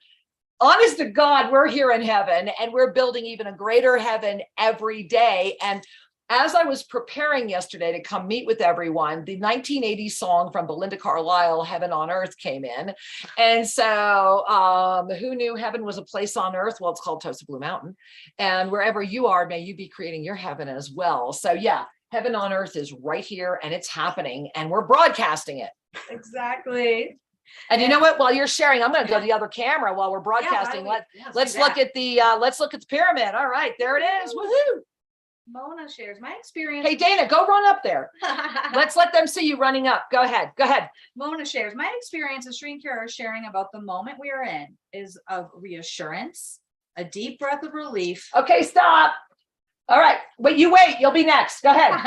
B: honest to God, we're here in heaven and we're building even a greater heaven every day. And as I was preparing yesterday to come meet with everyone, the 1980s song from Belinda Carlisle, Heaven on Earth, came in. And so who knew heaven was a place on earth? Well, it's called TOSA Blue Mountain. And wherever you are, may you be creating your heaven as well. So yeah, heaven on earth is right here and it's happening and we're broadcasting it.
F: Exactly.
B: And you know what? While you're sharing, I'm going to go to the other camera while we're broadcasting. Let's look at the pyramid. All right, there it is. Woohoo!
F: Mona shares my experience.
B: Hey, Dana, go run up there. Let's let them see you running up. Go ahead. Go ahead.
F: Mona shares my experience as Sri and Kira are sharing about the moment we are in is of reassurance, a deep breath of relief.
B: Okay, stop. All right. Wait, you'll be next. Go ahead.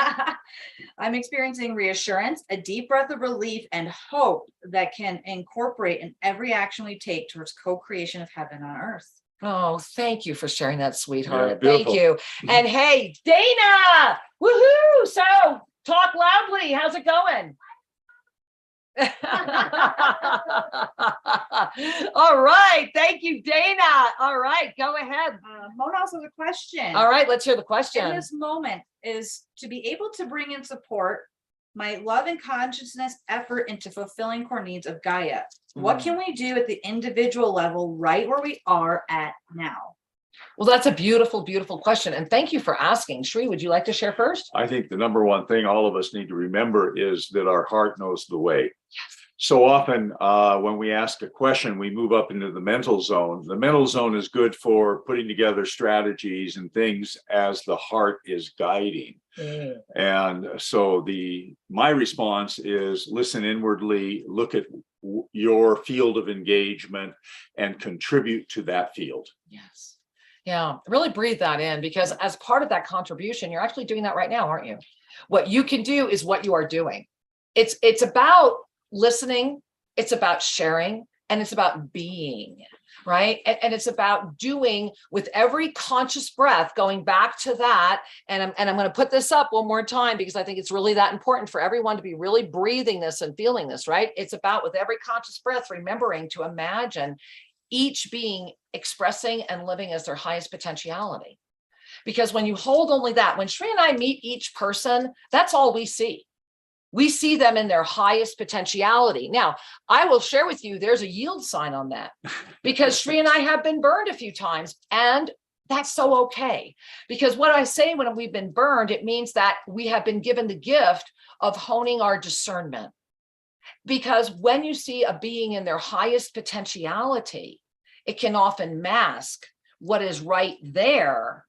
F: I'm experiencing reassurance, a deep breath of relief and hope that can incorporate in every action we take towards co-creation of heaven on earth.
B: Oh, thank you for sharing that, sweetheart.
A: Yeah,
B: thank you. And hey, Dana, woohoo. So talk loudly. How's it going? All right. Thank you, Dana. All right. Go ahead.
F: Mona also has a question.
B: All right. Let's hear the question.
F: In this moment is to be able to bring in support my love and consciousness effort into fulfilling core needs of Gaia. What can we do at the individual level right where we are at now?
B: Well, that's a beautiful, beautiful question. And thank you for asking. Sri, would you like to share first?
A: I think the number one thing all of us need to remember is that our heart knows the way. Yes. So often when we ask a question, we move up into the mental zone. The mental zone is good for putting together strategies and things as the heart is guiding. And so my response is listen inwardly, look at your field of engagement and contribute to that field.
B: Yes. Yeah, really breathe that in, because as part of that contribution, you're actually doing that right now, aren't you? What you can do is what you are doing. It's about listening, it's about sharing, and it's about being, right? And it's about doing with every conscious breath, going back to that. And I'm going to put this up one more time because I think it's really that important for everyone to be really breathing this and feeling this, right? It's about with every conscious breath, remembering to imagine each being expressing and living as their highest potentiality. Because when you hold only that, when Sri and I meet each person, that's all we see. We see them in their highest potentiality. Now, I will share with you, there's a yield sign on that because Sri and I have been burned a few times, and that's so okay. Because what I say when we've been burned, it means that we have been given the gift of honing our discernment. Because when you see a being in their highest potentiality, it can often mask what is right there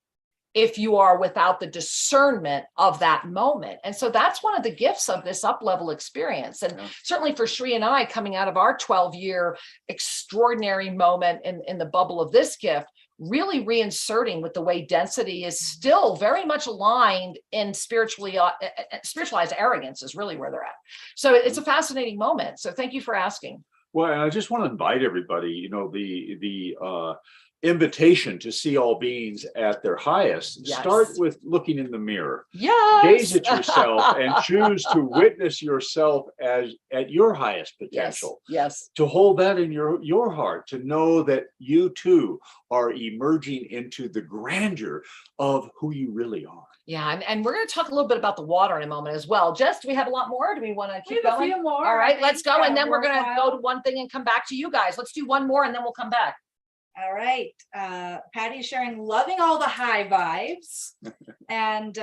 B: if you are without the discernment of that moment. And so that's one of the gifts of this up-level experience. And certainly for Sri and I, coming out of our 12-year extraordinary moment in the bubble of this gift, really reinserting with the way density is still very much aligned in spiritualized arrogance is really where they're at. So it's a fascinating moment. So thank you for asking.
A: Well, and I just want to invite everybody, the invitation to see all beings at their highest.
B: Yes.
A: Start with looking in the mirror.
B: Yes.
A: Gaze at yourself and choose to witness yourself as at your highest potential.
B: Yes.
A: To hold that in your heart, to know that you too are emerging into the grandeur of who you really are.
B: Yeah, and we're going to talk a little bit about the water in a moment as well. Jess, do we have a lot more? Do we want to keep
F: We have
B: going?
F: a few more.
B: All right, let's go. And then we're going to
F: worthwhile.
B: go to one thing and come back to you guys. Let's do one more and then we'll come back.
F: All right. Patty is sharing, loving all the high vibes and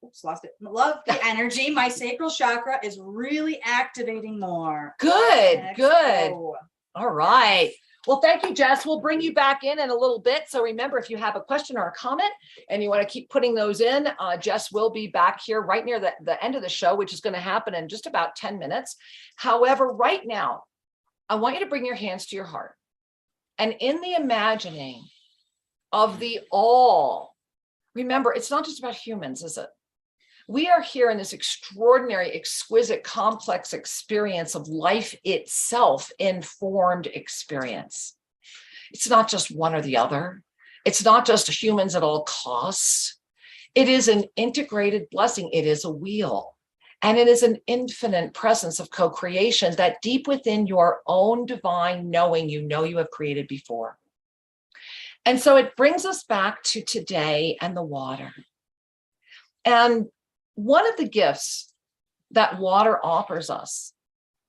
F: oops, lost it. Love the energy. My sacral chakra is really activating more.
B: Good,
F: Next
B: good.
F: go.
B: All right. Well, thank you, Jess. We'll bring you back in a little bit. So remember, if you have a question or a comment and you want to keep putting those in, Jess will be back here right near the end of the show, which is going to happen in just about 10 minutes. However, right now, I want you to bring your hands to your heart. And in the imagining of the all, remember, it's not just about humans, is it? We are here in this extraordinary, exquisite, complex experience of life itself, informed experience. It's not just one or the other. It's not just humans at all costs. It is an integrated blessing. It is a wheel. And it is an infinite presence of co-creation that deep within your own divine knowing, you know you have created before. And so it brings us back to today and the water. And one of the gifts that water offers us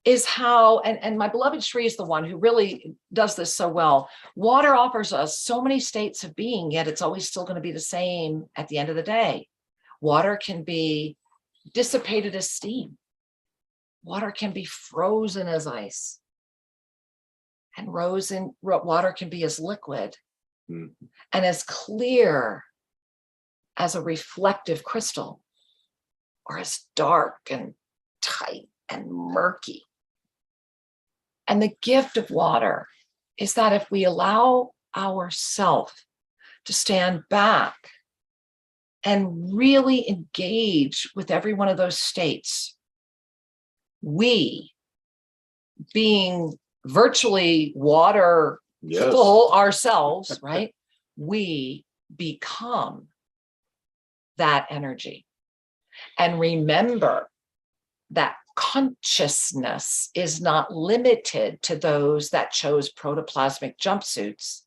B: is how, and my beloved Shri is the one who really does this so well. Water offers us so many states of being, yet it's always still going to be the same at the end of the day. Water can be dissipated as steam. Water can be frozen as ice. And water can be as liquid and as clear as a reflective crystal, or as dark and tight and murky. And the gift of water is that if we allow ourselves to stand back and really engage with every one of those states, we, being virtually water full ourselves, right? We become that energy. And remember that consciousness is not limited to those that chose protoplasmic jumpsuits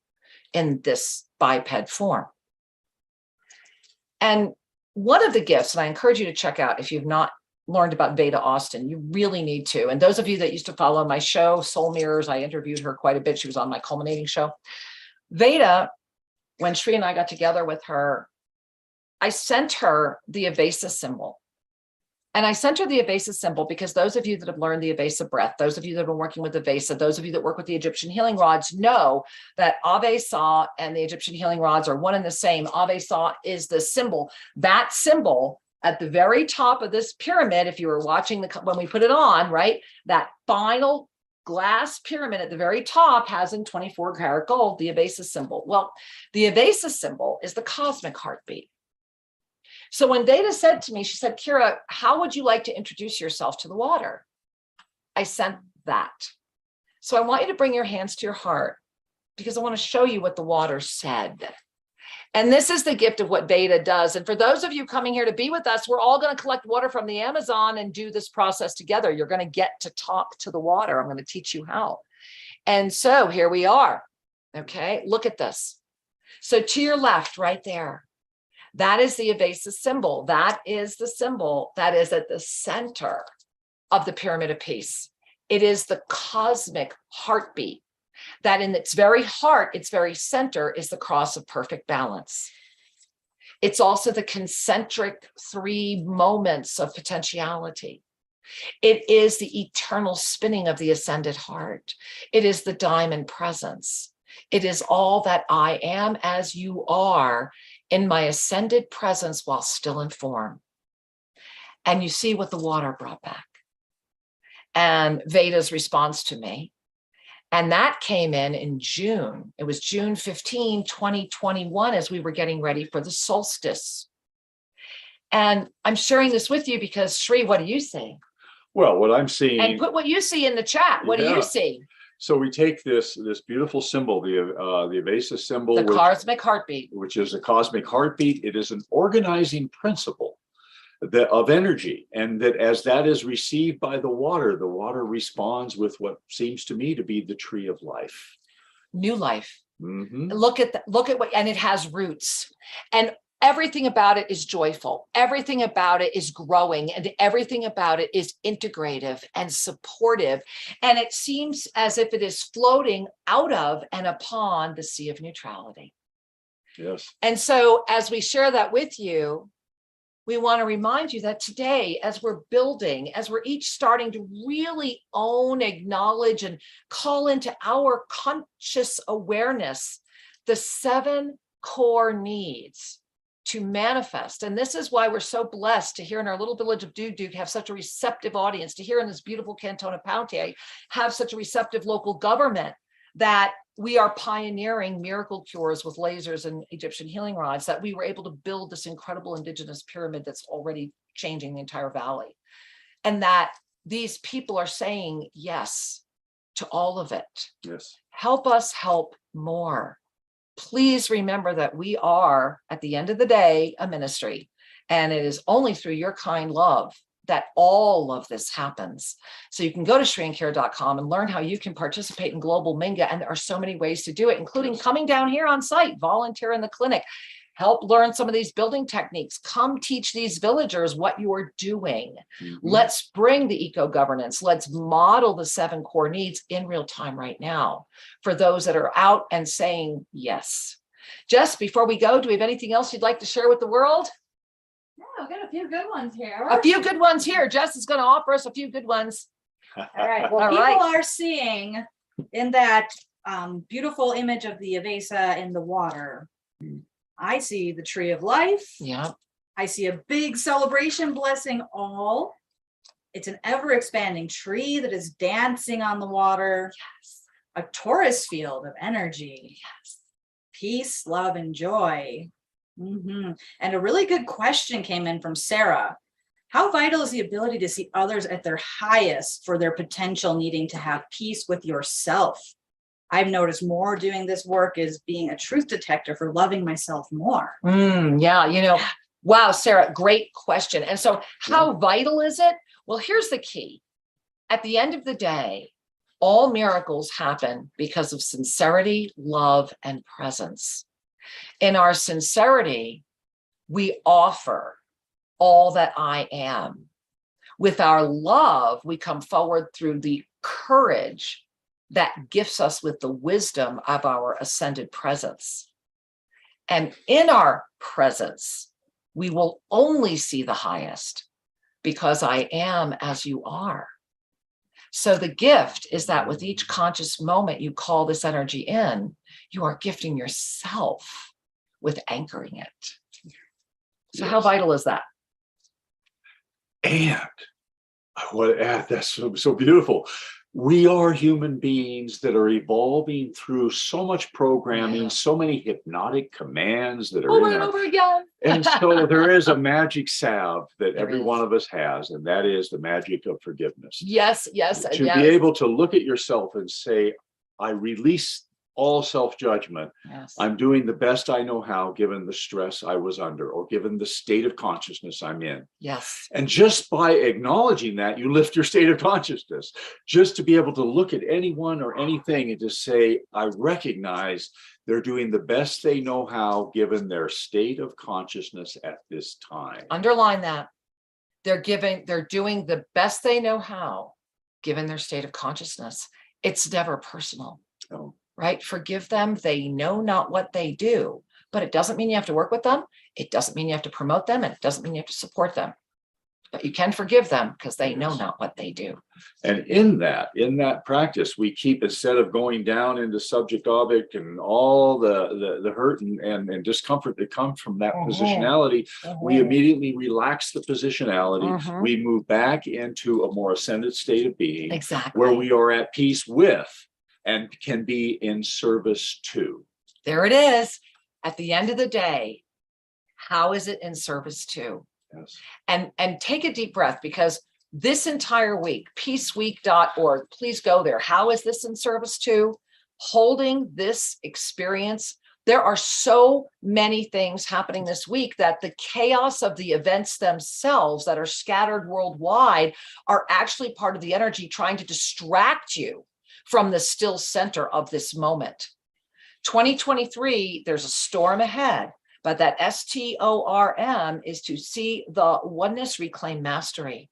B: in this biped form. And one of the gifts, and I encourage you to check out if you've not learned about Veda Austin, you really need to. And those of you that used to follow my show, Soul Mirrors, I interviewed her quite a bit. She was on my culminating show. Veda, when Shri and I got together with her, I sent her the Avesa symbol. And I sent her the Avesa symbol because those of you that have learned the Avesa breath, those of you that have been working with Avesa, those of you that work with the Egyptian healing rods know that Avesa and the Egyptian healing rods are one and the same. Avesa is the symbol. That symbol at the very top of this pyramid, if you were watching when we put it on, right, that final glass pyramid at the very top has in 24 karat gold the Avesa symbol. Well, the Avesa symbol is the cosmic heartbeat. So when Veda said to me, she said, Kira, how would you like to introduce yourself to the water? I sent that. So I want you to bring your hands to your heart because I want to show you what the water said. And this is the gift of what Veda does. And for those of you coming here to be with us, we're all going to collect water from the Amazon and do this process together. You're going to get to talk to the water. I'm going to teach you how. And so here we are. Okay, look at this. So to your left, right there, that is the Avesa symbol. That is the symbol that is at the center of the pyramid of peace. It is the cosmic heartbeat that in its very heart, its very center is the cross of perfect balance. It's also the concentric 3 moments of potentiality. It is the eternal spinning of the ascended heart. It is the diamond presence. It is all that I am as you are in my ascended presence while still in form. And you see what the water brought back. And Veda's response to me. And that came in June. It was June 15, 2021, as we were getting ready for the solstice. And I'm sharing this with you because, Shri, what do you see?
A: Well, what I'm seeing.
B: And put what you see in the chat. What do you see?
A: So we take this beautiful symbol, the Avesa symbol,
B: The cosmic heartbeat,
A: which is a cosmic heartbeat. It is an organizing principle of energy, and that as that is received by the water responds with what seems to me to be the tree of life,
B: new life.
A: Mm-hmm.
B: Look at what, and it has roots, and everything about it is joyful. Everything about it is growing, and everything about it is integrative and supportive. And it seems as if it is floating out of and upon the sea of neutrality.
A: Yes.
B: And so as we share that with you, we want to remind you that today, as we're building, as we're each starting to really own, acknowledge, and call into our conscious awareness, the 7 core needs to manifest. And this is why we're so blessed to hear in our little village of Dugdug have such a receptive audience, to hear in this beautiful Canton of Pountier have such a receptive local government, that we are pioneering miracle cures with lasers and Egyptian healing rods, that we were able to build this incredible indigenous pyramid that's already changing the entire valley. And that these people are saying yes to all of it.
A: Yes.
B: Help us help more. Please remember that we are, at the end of the day, a ministry. And it is only through your kind love that all of this happens. So you can go to ShriAndKara.com and learn how you can participate in Global Minga. And there are so many ways to do it, including coming down here on site, volunteer in the clinic, help learn some of these building techniques, come teach these villagers what you're doing. Let's bring the eco-governance. Let's model the 7 core needs in real time right now for those that are out and saying yes. Jess, before we go, do we have anything else you'd like to share with the world?
F: No, I've got a few good ones here.
B: A few good ones here. Jess is going to offer us a few good ones.
F: All right. Well,
B: All
F: people
B: right.
F: are seeing in that beautiful image of the Avesa in the water. I see the tree of life.
B: Yeah.
F: I see a big celebration blessing all. It's an ever expanding tree that is dancing on the water.
B: Yes.
F: A torus field of energy.
B: Yes.
F: Peace, love, and joy. And a really good question came in from Sarah. How vital is the ability to see others at their highest for their potential needing to have peace with yourself? I've noticed more doing this work is being a truth detector for loving myself more.
B: Yeah, you know, wow, Sarah, great question. And so how vital is it? Well, here's the key. At the end of the day, all miracles happen because of sincerity, love, and presence. In our sincerity, we offer all that I am. With our love, we come forward through the courage that gifts us with the wisdom of our ascended presence. And in our presence, we will only see the highest because I am as you are. So the gift is that with each conscious moment you call this energy in, you are gifting yourself with anchoring it. So how vital is that?
A: And I want to add, that's so beautiful. We are human beings that are evolving through so much programming, so many hypnotic commands that are
B: Over
A: in
B: and
A: our,
B: over again.
A: and so there is a magic salve that every
B: is.
A: one of us has, and that is the magic of forgiveness.
B: Yes, yes, and
A: To
B: yes.
A: be able to look at yourself and say, I release all self-judgment.
B: Yes.
A: I'm doing the best I know how, given the stress I was under, or given the state of consciousness I'm in.
B: Yes.
A: And just by acknowledging that, you lift your state of consciousness. Just to be able to look at anyone or anything and just say, I recognize they're doing the best they know how, given their state of consciousness at this time.
B: Underline that. They're doing the best they know how, given their state of consciousness. It's never personal.
A: Oh.
B: Right? Forgive them. They know not what they do, but it doesn't mean you have to work with them. It doesn't mean you have to promote them. And it doesn't mean you have to support them, but you can forgive them because they know not what they do.
A: And in that practice, we keep, instead of going down into subject object and all the hurt and discomfort that comes from that positionality, we immediately relax the positionality. We move back into a more ascended state of being,
B: Exactly.
A: where we are at peace with and can be in service to.
B: There it is. At the end of the day, how is it in service to?
A: Yes.
B: And take a deep breath, because this entire week, peaceweek.org, please go there. How is this in service to? Holding this experience. There are so many things happening this week that the chaos of the events themselves that are scattered worldwide are actually part of the energy trying to distract you from the still center of this moment. 2023, there's a storm ahead, but that STORM is to see the oneness reclaim mastery.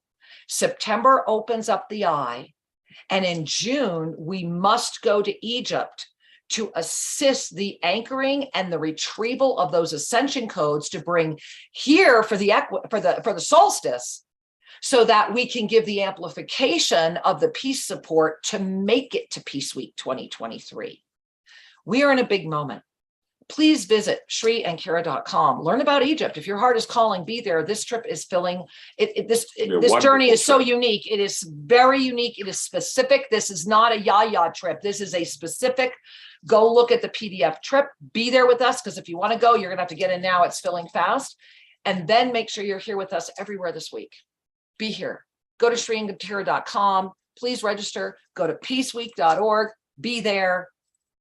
B: September opens up the eye, and in June, we must go to Egypt to assist the anchoring and the retrieval of those ascension codes to bring here for the solstice, so that we can give the amplification of the peace support to make it to Peace Week 2023. We are in a big moment. Please visit ShriAndKara.com. Learn about Egypt. If your heart is calling, be there. This trip is filling. This journey is so unique. It is very unique. It is specific. This is not a yah-yah trip. This is a specific, go look at the PDF trip. Be there with us, because if you want to go, you're going to have to get in now. It's filling fast. And then make sure you're here with us everywhere this week. Be here. Go to ShriAndKara.com. Please register. Go to peaceweek.org. Be there.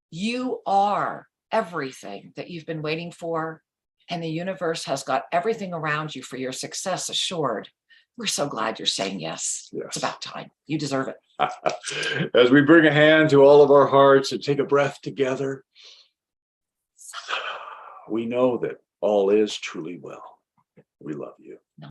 B: You are everything that you've been waiting for, and the universe has got everything around you for your success assured. We're so glad you're saying yes.
A: Yes.
B: It's about time. You deserve it.
A: As we bring a hand to all of our hearts and take a breath together, we know that all is truly well. We love you.